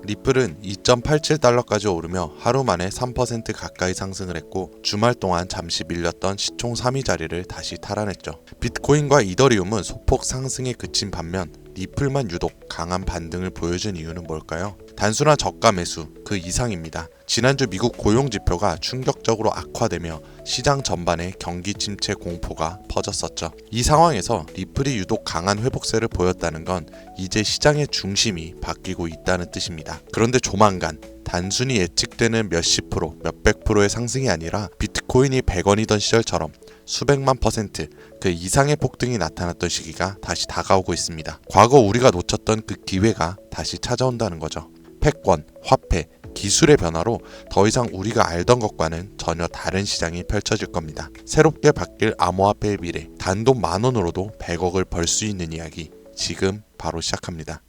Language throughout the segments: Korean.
리플은 2.87달러까지 오르며 하루 만에 3% 가까이 상승을 했고 주말 동안 잠시 밀렸던 시총 3위 자리를 다시 탈환했죠. 비트코인과 이더리움은 소폭 상승에 그친 반면 리플만 유독 강한 반등을 보여준 이유는 뭘까요? 단순한 저가 매수 그 이상입니다. 지난주 미국 고용 지표가 충격적으로 악화되며 시장 전반에 경기 침체 공포가 퍼졌었죠. 이 상황에서 리플이 유독 강한 회복세를 보였다는 건 이제 시장의 중심이 바뀌고 있다는 뜻입니다. 그런데 조만간 단순히 예측되는 몇십 프로, 몇백 프로의 상승이 아니라 비트코인이 100원이던 시절처럼 수백만 퍼센트 그 이상의 폭등이 나타났던 시기가 다시 다가오고 있습니다. 과거 우리가 놓쳤던 그 기회가 다시 찾아온다는 거죠. 패권, 화폐, 기술의 변화로 더 이상 우리가 알던 것과는 전혀 다른 시장이 펼쳐질 겁니다. 새롭게 바뀔 암호화폐의 미래, 단돈 10,000원으로도 100억을 벌 수 있는 이야기 지금 바로 시작합니다.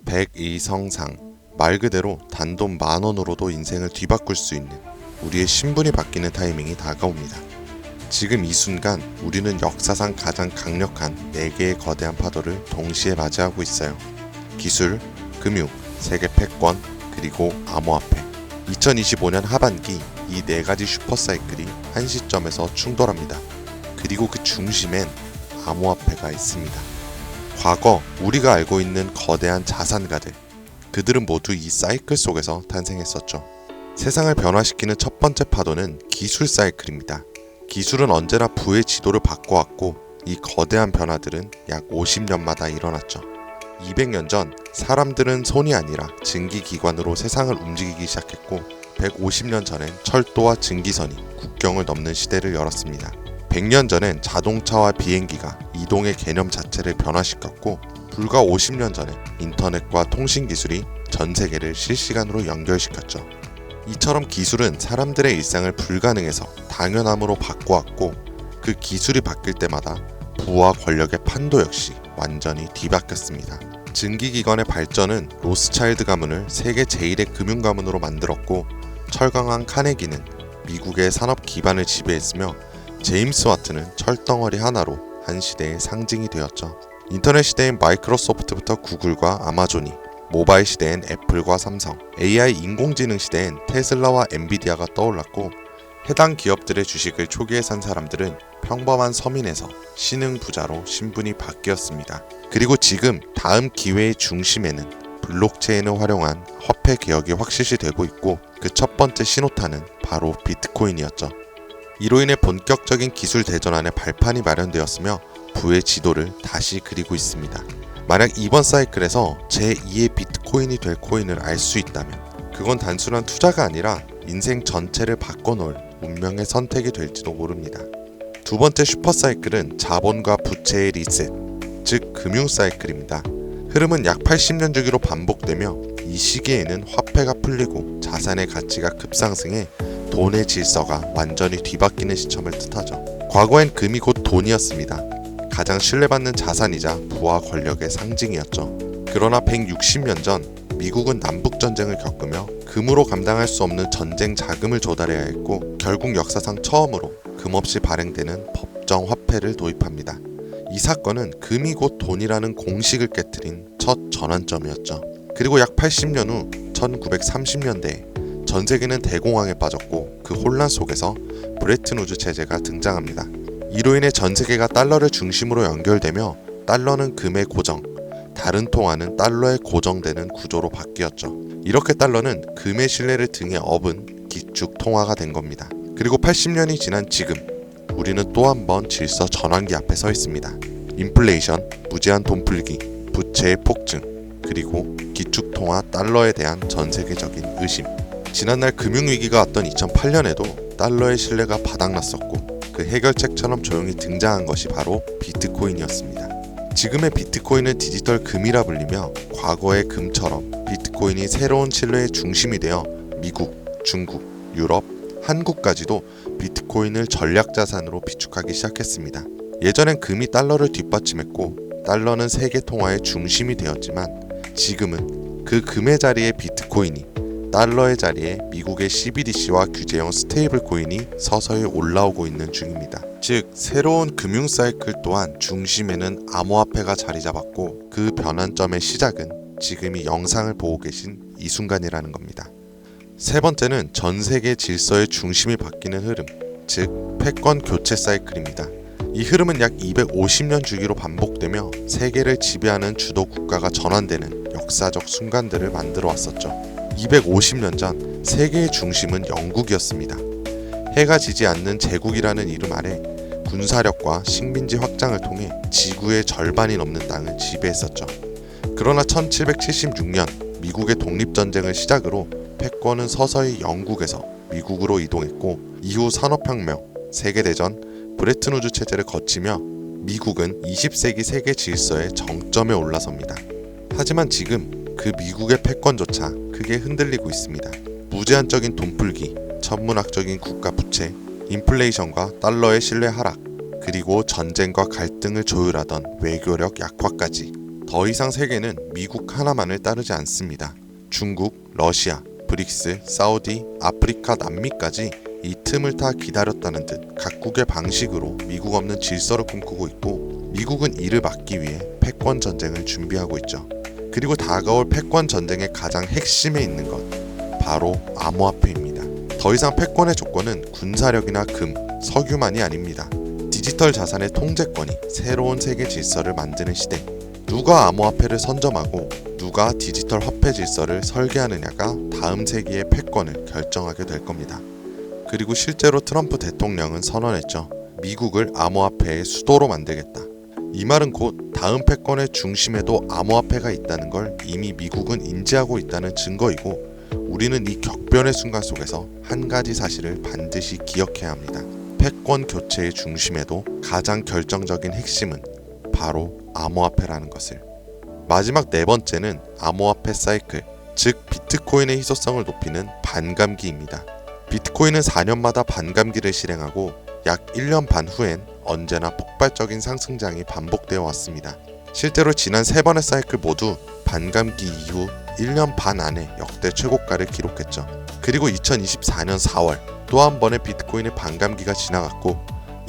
백이성상, 말 그대로 단돈 10,000원으로도 인생을 뒤바꿀 수 있는 우리의 신분이 바뀌는 타이밍이 다가옵니다. 지금 이 순간 우리는 역사상 가장 강력한 4개의 거대한 파도를 동시에 맞이하고 있어요. 기술, 금융, 세계 패권, 그리고 암호화폐. 2025년 하반기 이 4가지 슈퍼사이클이 한 시점에서 충돌합니다. 그리고 그 중심엔 암호화폐가 있습니다. 과거 우리가 알고 있는 거대한 자산가들, 그들은 모두 이 사이클 속에서 탄생했었죠. 세상을 변화시키는 첫 번째 파도는 기술 사이클입니다. 기술은 언제나 부의 지도를 바꿔왔고 이 거대한 변화들은 약 50년마다 일어났죠. 200년 전 사람들은 손이 아니라 증기기관으로 세상을 움직이기 시작했고 150년 전엔 철도와 증기선이 국경을 넘는 시대를 열었습니다. 100년 전엔 자동차와 비행기가 이동의 개념 자체를 변화시켰고 불과 50년 전에 인터넷과 통신기술이 전 세계를 실시간으로 연결시켰죠. 이처럼 기술은 사람들의 일상을 불가능해서 당연함으로 바꿔왔고 그 기술이 바뀔 때마다 부와 권력의 판도 역시 완전히 뒤바뀌었습니다. 증기기관의 발전은 로스차일드 가문을 세계 제1의 금융가문으로 만들었고 철강왕 카네기는 미국의 산업 기반을 지배했으며 제임스 와트는 철덩어리 하나로 한 시대의 상징이 되었죠. 인터넷 시대인 마이크로소프트부터 구글과 아마존이, 모바일 시대엔 애플과 삼성, AI 인공지능 시대엔 테슬라와 엔비디아가 떠올랐고 해당 기업들의 주식을 초기에 산 사람들은 평범한 서민에서 신흥 부자로 신분이 바뀌었습니다. 그리고 지금 다음 기회의 중심에는 블록체인을 활용한 화폐 개혁이 확실시 되고 있고 그 첫 번째 신호탄은 바로 비트코인이었죠. 이로 인해 본격적인 기술 대전환의 발판이 마련되었으며 부의 지도를 다시 그리고 있습니다. 만약 이번 사이클에서 제2의 비트코인이 될 코인을 알 수 있다면 그건 단순한 투자가 아니라 인생 전체를 바꿔놓을 운명의 선택이 될지도 모릅니다. 두 번째 슈퍼사이클은 자본과 부채의 리셋, 즉 금융 사이클입니다. 흐름은 약 80년 주기로 반복되며 이 시기에는 화폐가 풀리고 자산의 가치가 급상승해 돈의 질서가 완전히 뒤바뀌는 시점을 뜻하죠. 과거엔 금이 곧 돈이었습니다. 가장 신뢰받는 자산이자 부와 권력의 상징이었죠. 그러나 160년 전 미국은 남북전쟁을 겪으며 금으로 감당할 수 없는 전쟁 자금을 조달해야 했고 결국 역사상 처음으로 금 없이 발행되는 법정 화폐를 도입합니다. 이 사건은 금이 곧 돈이라는 공식을 깨트린 첫 전환점이었죠. 그리고 약 80년 후 1930년대에 전 세계는 대공황에 빠졌고 그 혼란 속에서 브레튼 우즈 체제가 등장합니다. 이로 인해 전 세계가 달러를 중심으로 연결되며 달러는 금의 고정, 다른 통화는 달러에 고정되는 구조로 바뀌었죠. 이렇게 달러는 금의 신뢰를 등에 업은 기축 통화가 된 겁니다. 그리고 80년이 지난 지금 우리는 또 한 번 질서 전환기 앞에 서 있습니다. 인플레이션, 무제한 돈 풀기, 부채의 폭증, 그리고 기축 통화 달러에 대한 전 세계적인 의심. 지난날 금융위기가 왔던 2008년에도 달러의 신뢰가 바닥났었고 그 해결책처럼 조용히 등장한 것이 바로 비트코인이었습니다. 지금의 비트코인은 디지털 금이라 불리며 과거의 금처럼 비트코인이 새로운 신뢰의 중심이 되어 미국, 중국, 유럽, 한국까지도 비트코인을 전략자산으로 비축하기 시작했습니다. 예전엔 금이 달러를 뒷받침했고 달러는 세계 통화의 중심이 되었지만 지금은 그 금의 자리에 비트코인이, 달러의 자리에 미국의 CBDC와 규제형 스테이블 코인이 서서히 올라오고 있는 중입니다. 즉 새로운 금융 사이클 또한 중심에는 암호화폐가 자리 잡았고 그 변환점의 시작은 지금 이 영상을 보고 계신 이 순간이라는 겁니다. 세 번째는 전 세계 질서의 중심이 바뀌는 흐름, 즉 패권 교체 사이클입니다. 이 흐름은 약 250년 주기로 반복되며 세계를 지배하는 주도 국가가 전환되는 역사적 순간들을 만들어 왔었죠. 250년 전 세계의 중심은 영국이었습니다. 해가 지지 않는 제국이라는 이름 아래 군사력과 식민지 확장을 통해 지구의 절반이 넘는 땅을 지배했었죠. 그러나 1776년 미국의 독립전쟁을 시작으로 패권은 서서히 영국에서 미국으로 이동했고 이후 산업혁명, 세계대전, 브레튼 우즈 체제를 거치며 미국은 20세기 세계 질서의 정점에 올라섭니다. 하지만 지금 그 미국의 패권조차 크게 흔들리고 있습니다. 무제한적인 돈풀기, 천문학적인 국가 부채, 인플레이션과 달러의 신뢰 하락, 그리고 전쟁과 갈등을 조율하던 외교력 약화까지 더 이상 세계는 미국 하나만을 따르지 않습니다. 중국, 러시아, 브릭스, 사우디, 아프리카, 남미까지 이 틈을 타 기다렸다는 듯 각국의 방식으로 미국 없는 질서를 꿈꾸고 있고 미국은 이를 막기 위해 패권 전쟁을 준비하고 있죠. 그리고 다가올 패권 전쟁의 가장 핵심에 있는 것, 바로 암호화폐입니다. 더 이상 패권의 조건은 군사력이나 금, 석유만이 아닙니다. 디지털 자산의 통제권이 새로운 세계 질서를 만드는 시대. 누가 암호화폐를 선점하고 누가 디지털 화폐 질서를 설계하느냐가 다음 세기의 패권을 결정하게 될 겁니다. 그리고 실제로 트럼프 대통령은 선언했죠. 미국을 암호화폐의 수도로 만들겠다. 이 말은 곧 다음 패권의 중심에도 암호화폐가 있다는 걸 이미 미국은 인지하고 있다는 증거이고 우리는 이 격변의 순간 속에서 한 가지 사실을 반드시 기억해야 합니다. 패권 교체의 중심에도 가장 결정적인 핵심은 바로 암호화폐라는 것을. 마지막 네 번째는 암호화폐 사이클, 즉 비트코인의 희소성을 높이는 반감기입니다. 비트코인은 4년마다 반감기를 실행하고 약 1년 반 후엔 언제나 폭발적인 상승장이 반복되어 왔습니다. 실제로 지난 3번의 사이클 모두 반감기 이후 1년 반 안에 역대 최고가를 기록했죠. 그리고 2024년 4월 또 한 번의 비트코인의 반감기가 지나갔고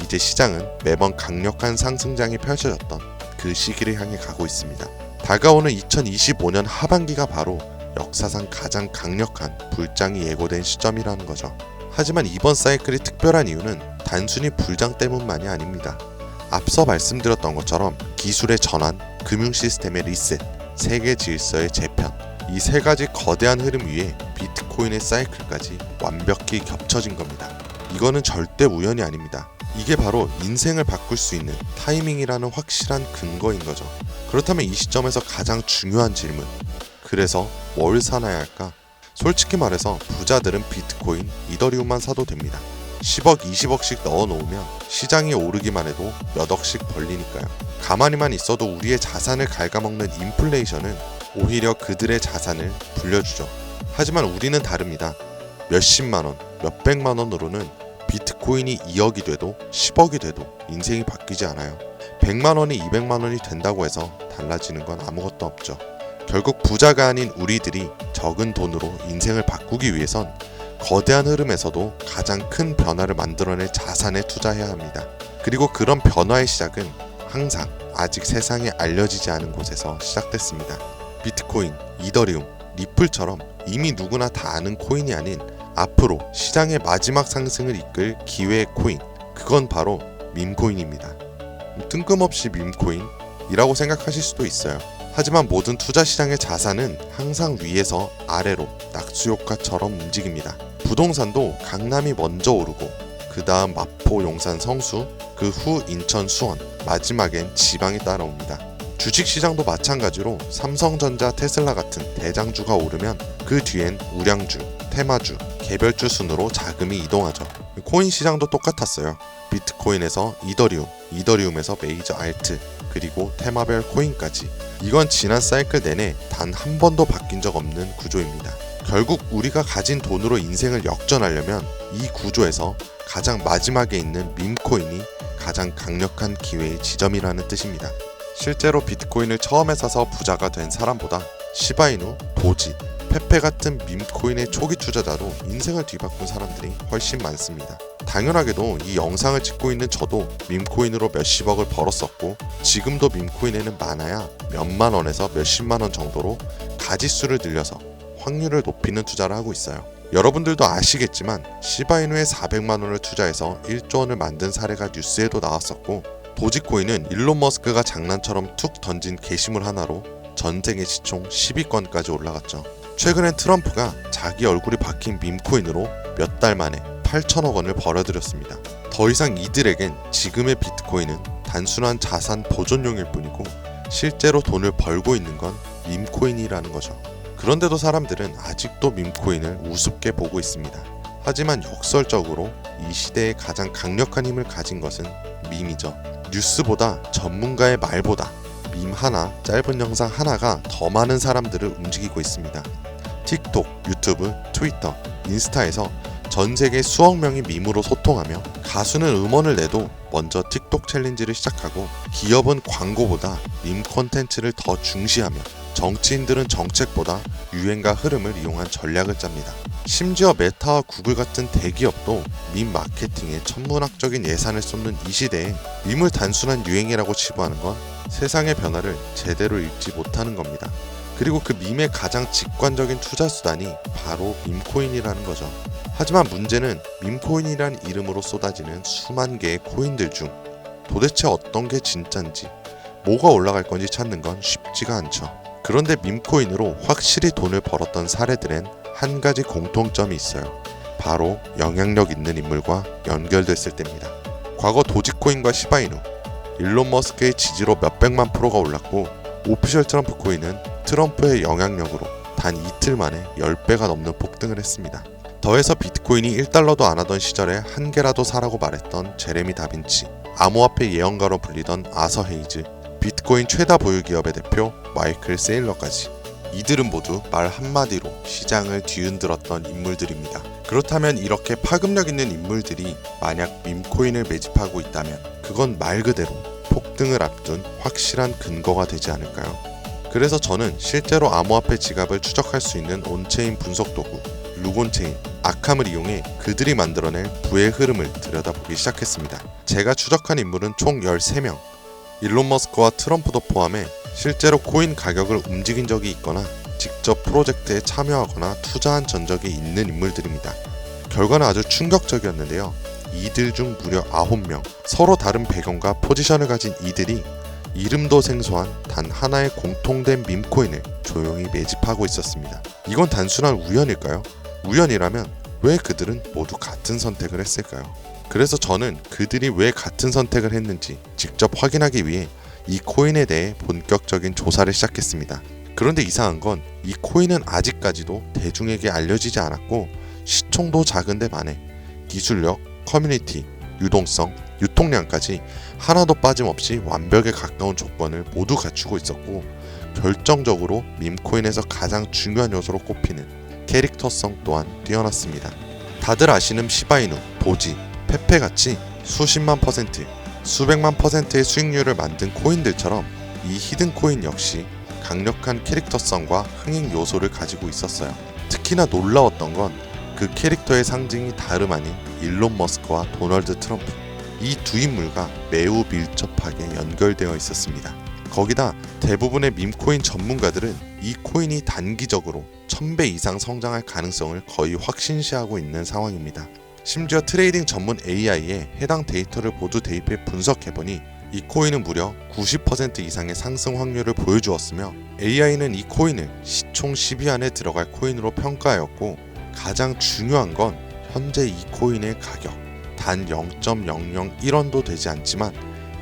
이제 시장은 매번 강력한 상승장이 펼쳐졌던 그 시기를 향해 가고 있습니다. 다가오는 2025년 하반기가 바로 역사상 가장 강력한 불장이 예고된 시점이라는 거죠. 하지만 이번 사이클이 특별한 이유는 단순히 불장 때문만이 아닙니다. 앞서 말씀드렸던 것처럼 기술의 전환, 금융 시스템의 리셋, 세계 질서의 재편, 이 세 가지 거대한 흐름 위에 비트코인의 사이클까지 완벽히 겹쳐진 겁니다. 이거는 절대 우연이 아닙니다. 이게 바로 인생을 바꿀 수 있는 타이밍이라는 확실한 근거인 거죠. 그렇다면 이 시점에서 가장 중요한 질문, 그래서 뭘 사놔야 할까? 솔직히 말해서 부자들은 비트코인, 이더리움만 사도 됩니다. 10억, 20억씩 넣어놓으면 시장이 오르기만 해도 몇 억씩 벌리니까요. 가만히만 있어도 우리의 자산을 갉아먹는 인플레이션은 오히려 그들의 자산을 불려주죠. 하지만 우리는 다릅니다. 몇십만원, 몇백만원으로는 비트코인이 2억이 돼도 10억이 돼도 인생이 바뀌지 않아요. 100만원이 200만원이 된다고 해서 달라지는 건 아무것도 없죠. 결국 부자가 아닌 우리들이 적은 돈으로 인생을 바꾸기 위해선 거대한 흐름에서도 가장 큰 변화를 만들어낼 자산에 투자해야 합니다. 그리고 그런 변화의 시작은 항상 아직 세상에 알려지지 않은 곳에서 시작됐습니다. 비트코인, 이더리움, 리플처럼 이미 누구나 다 아는 코인이 아닌 앞으로 시장의 마지막 상승을 이끌 기회의 코인, 그건 바로 밈코인입니다. 뜬금없이 밈코인이라고 생각하실 수도 있어요. 하지만 모든 투자 시장의 자산은 항상 위에서 아래로 낙수효과처럼 움직입니다. 부동산도 강남이 먼저 오르고 그 다음 마포, 용산, 성수, 그 후 인천, 수원, 마지막엔 지방이 따라옵니다. 주식시장도 마찬가지로 삼성전자, 테슬라 같은 대장주가 오르면 그 뒤엔 우량주, 테마주, 개별주 순으로 자금이 이동하죠. 코인 시장도 똑같았어요. 비트코인에서 이더리움, 이더리움에서 메이저 알트, 그리고 테마별 코인까지. 이건 지난 사이클 내내 단 한 번도 바뀐 적 없는 구조입니다. 결국 우리가 가진 돈으로 인생을 역전하려면 이 구조에서 가장 마지막에 있는 밈코인이 가장 강력한 기회의 지점이라는 뜻입니다. 실제로 비트코인을 처음에 사서 부자가 된 사람보다 시바이누, 도지, 페페 같은 밈코인의 초기 투자자도 인생을 뒤바꾼 사람들이 훨씬 많습니다. 당연하게도 이 영상을 찍고 있는 저도 밈코인으로 몇십억을 벌었었고, 지금도 밈코인에는 많아야 몇만 원에서 몇십만 원 정도로 가지수를 늘려서 확률을 높이는 투자를 하고 있어요. 여러분들도 아시겠지만 시바이누에 400만 원을 투자해서 1조 원을 만든 사례가 뉴스에도 나왔었고, 도지코인은 일론 머스크가 장난처럼 툭 던진 게시물 하나로 전세계 시총 10위권까지 올라갔죠. 최근엔 트럼프가 자기 얼굴이 박힌 밈코인으로 몇 달 만에 8천억 원을 벌어들였습니다. 더 이상 이들에겐 지금의 비트코인은 단순한 자산 보존용일 뿐이고 실제로 돈을 벌고 있는 건 밈코인이라는 거죠. 그런데도 사람들은 아직도 밈코인을 우습게 보고 있습니다. 하지만 역설적으로 이 시대에 가장 강력한 힘을 가진 것은 밈이죠. 뉴스보다 전문가의 말보다 밈 하나, 짧은 영상 하나가 더 많은 사람들을 움직이고 있습니다. 틱톡, 유튜브, 트위터, 인스타에서 전 세계 수억 명이 밈으로 소통하며, 가수는 음원을 내도 먼저 틱톡 챌린지를 시작하고, 기업은 광고보다 밈 콘텐츠를 더 중시하며, 정치인들은 정책보다 유행과 흐름을 이용한 전략을 짭니다. 심지어 메타와 구글 같은 대기업도 밈 마케팅에 천문학적인 예산을 쏟는 이 시대에 밈을 단순한 유행이라고 치부하는 건 세상의 변화를 제대로 읽지 못하는 겁니다. 그리고 그 밈의 가장 직관적인 투자 수단이 바로 밈코인이라는 거죠. 하지만 문제는 밈코인이란 이름으로 쏟아지는 수만 개의 코인들 중 도대체 어떤 게 진짠지, 뭐가 올라갈 건지 찾는 건 쉽지가 않죠. 그런데 밈코인으로 확실히 돈을 벌었던 사례들엔 한 가지 공통점이 있어요. 바로 영향력 있는 인물과 연결됐을 때입니다. 과거 도지코인과 시바이누, 일론 머스크의 지지로 몇백만 프로가 올랐고, 오피셜 트럼프 코인은 트럼프의 영향력으로 단 이틀 만에 10배가 넘는 폭등을 했습니다. 더해서 비트코인이 1달러도 안 하던 시절에 한 개라도 사라고 말했던 제레미 다빈치, 암호화폐 예언가로 불리던 아서 헤이즈, 비트코인 최다 보유 기업의 대표 마이클 세일러까지, 이들은 모두 말 한마디로 시장을 뒤흔들었던 인물들입니다. 그렇다면 이렇게 파급력 있는 인물들이 만약 밈코인을 매집하고 있다면 그건 말 그대로 폭등을 앞둔 확실한 근거가 되지 않을까요? 그래서 저는 실제로 암호화폐 지갑을 추적할 수 있는 온체인 분석 도구 루곤체인, 아캄을 이용해 그들이 만들어낼 부의 흐름을 들여다보기 시작했습니다. 제가 추적한 인물은 총 13명, 일론 머스크와 트럼프도 포함해 실제로 코인 가격을 움직인 적이 있거나 직접 프로젝트에 참여하거나 투자한 전적이 있는 인물들입니다. 결과는 아주 충격적이었는데요. 이들 중 무려 9명, 서로 다른 배경과 포지션을 가진 이들이 이름도 생소한 단 하나의 공통된 밈코인을 조용히 매집하고 있었습니다. 이건 단순한 우연일까요? 우연이라면 왜 그들은 모두 같은 선택을 했을까요? 그래서 저는 그들이 왜 같은 선택을 했는지 직접 확인하기 위해 이 코인에 대해 본격적인 조사를 시작했습니다. 그런데 이상한 건 이 코인은 아직까지도 대중에게 알려지지 않았고, 시총도 작은데 반해 기술력, 커뮤니티, 유동성, 유통량까지 하나도 빠짐없이 완벽에 가까운 조건을 모두 갖추고 있었고, 결정적으로 밈코인에서 가장 중요한 요소로 꼽히는 캐릭터성 또한 뛰어났습니다. 다들 아시는 시바이누, 도지, 페페같이 수십만 퍼센트, 수백만 퍼센트의 수익률을 만든 코인들처럼 이 히든코인 역시 강력한 캐릭터성과 흥행 요소를 가지고 있었어요. 특히나 놀라웠던 건 그 캐릭터의 상징이 다름 아닌 일론 머스크와 도널드 트럼프, 이 두 인물과 매우 밀접하게 연결되어 있었습니다. 거기다 대부분의 밈코인 전문가들은 이 코인이 단기적으로 1000배 이상 성장할 가능성을 거의 확신시하고 있는 상황입니다. 심지어 트레이딩 전문 AI에 해당 데이터를 모두 대입해 분석해보니 이 코인은 무려 90% 이상의 상승 확률을 보여주었으며, AI는 이 코인을 시총 10위 안에 들어갈 코인으로 평가하였고, 가장 중요한 건 현재 이 코인의 가격 단 0.001원도 되지 않지만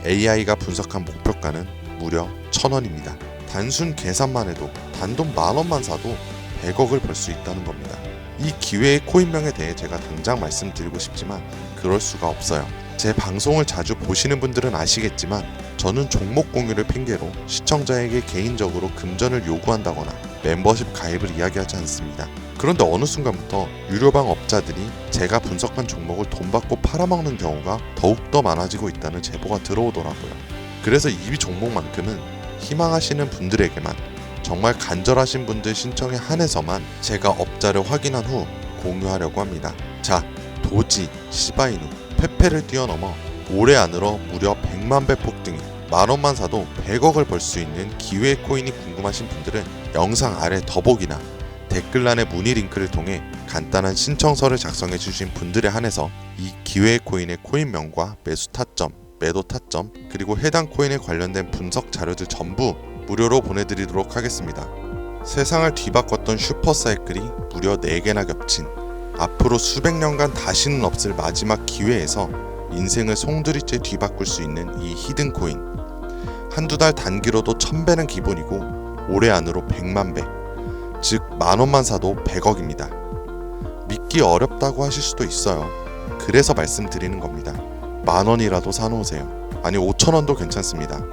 AI가 분석한 목표가는 무려 1000원입니다. 단순 계산만 해도 단돈 10,000원만 사도 100억을 벌 수 있다는 겁니다. 이 기회의 코인명에 대해 제가 당장 말씀드리고 싶지만 그럴 수가 없어요. 제 방송을 자주 보시는 분들은 아시겠지만 저는 종목 공유를 핑계로 시청자에게 개인적으로 금전을 요구한다거나 멤버십 가입을 이야기하지 않습니다. 그런데 어느 순간부터 유료방 업자들이 제가 분석한 종목을 돈 받고 팔아먹는 경우가 더욱더 많아지고 있다는 제보가 들어오더라고요. 그래서 이 종목만큼은 희망하시는 분들에게만 정말 간절하신 분들 신청에 한해서만 제가 업자를 확인한 후 공유하려고 합니다. 자, 도지, 시바이누, 페페를 뛰어넘어 올해 안으로 무려 100만 배 폭등이, 만원만 사도 100억을 벌 수 있는 기회의 코인이 궁금하신 분들은 영상 아래 더보기나 댓글란의 문의 링크를 통해 간단한 신청서를 작성해 주신 분들에 한해서 이 기회의 코인의 코인명과 매수 타점, 매도 타점, 그리고 해당 코인에 관련된 분석 자료들 전부 무료로 보내드리도록 하겠습니다. 세상을 뒤바꿨던 슈퍼사이클이 무려 4개나 겹친, 앞으로 수백 년간 다시는 없을 마지막 기회에서 인생을 송두리째 뒤바꿀 수 있는 이 히든코인. 한두 달 단기로도 1000배는 기본이고 올해 안으로 100만 배, 즉 만원만 사도 100억입니다. 믿기 어렵다고 하실 수도 있어요. 그래서 말씀드리는 겁니다. 만원이라도 사놓으세요. 아니 5천원도 괜찮습니다.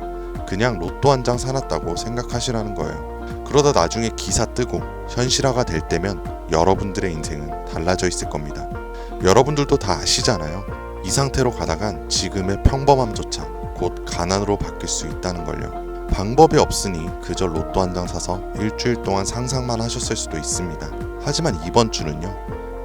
그냥 로또 한 장 사놨다고 생각하시라는 거예요. 그러다 나중에 기사 뜨고 현실화가 될 때면 여러분들의 인생은 달라져 있을 겁니다. 여러분들도 다 아시잖아요. 이 상태로 가다간 지금의 평범함조차 곧 가난으로 바뀔 수 있다는 걸요. 방법이 없으니 그저 로또 한 장 사서 일주일 동안 상상만 하셨을 수도 있습니다. 하지만 이번 주는요,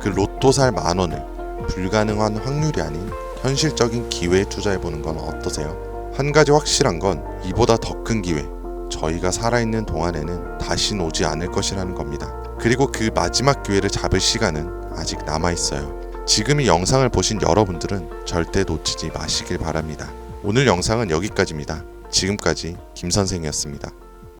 그 로또 살 만원을 불가능한 확률이 아닌 현실적인 기회에 투자해보는 건 어떠세요? 한 가지 확실한 건 이보다 더 큰 기회, 저희가 살아있는 동안에는 다시는 오지 않을 것이라는 겁니다. 그리고 그 마지막 기회를 잡을 시간은 아직 남아있어요. 지금 이 영상을 보신 여러분들은 절대 놓치지 마시길 바랍니다. 오늘 영상은 여기까지입니다. 지금까지 김선생이었습니다.